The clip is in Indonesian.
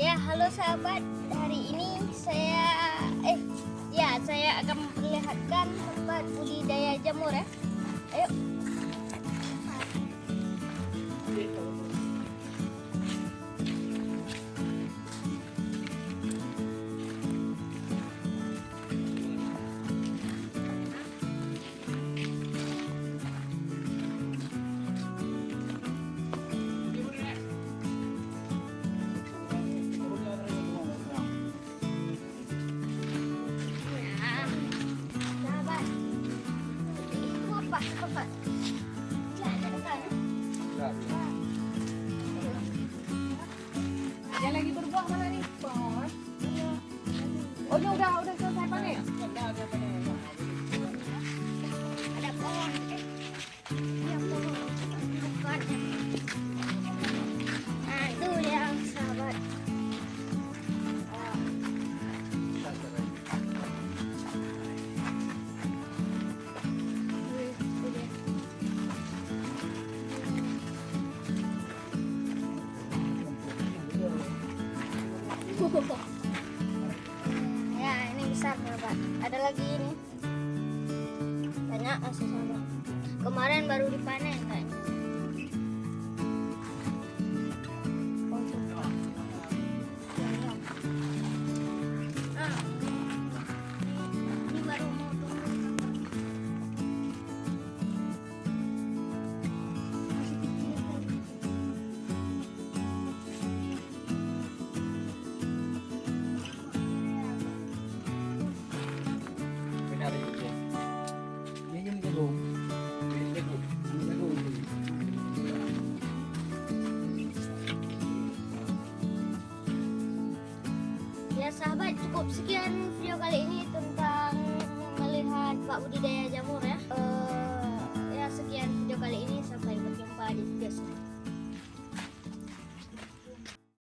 Ya, halo sahabat. Hari ini saya akan memperlihatkan tempat budidaya jamur ya. Ayo. Sahabat. Itu apa? Sahabat. Dia lagi berbuah mana nih? Pohon. Oh, ini udah selesai panen? Ada pohon. Iya, pohon. Bukan. Nah, itu yang sahabat. Ya, ini besar sahabat. Ada lagi ini. Banyak masih sahabat. Kemarin baru dipanen kayaknya. Nah, ini baru mau tumbuh. Masih kecil. Ya sahabat, cukup sekian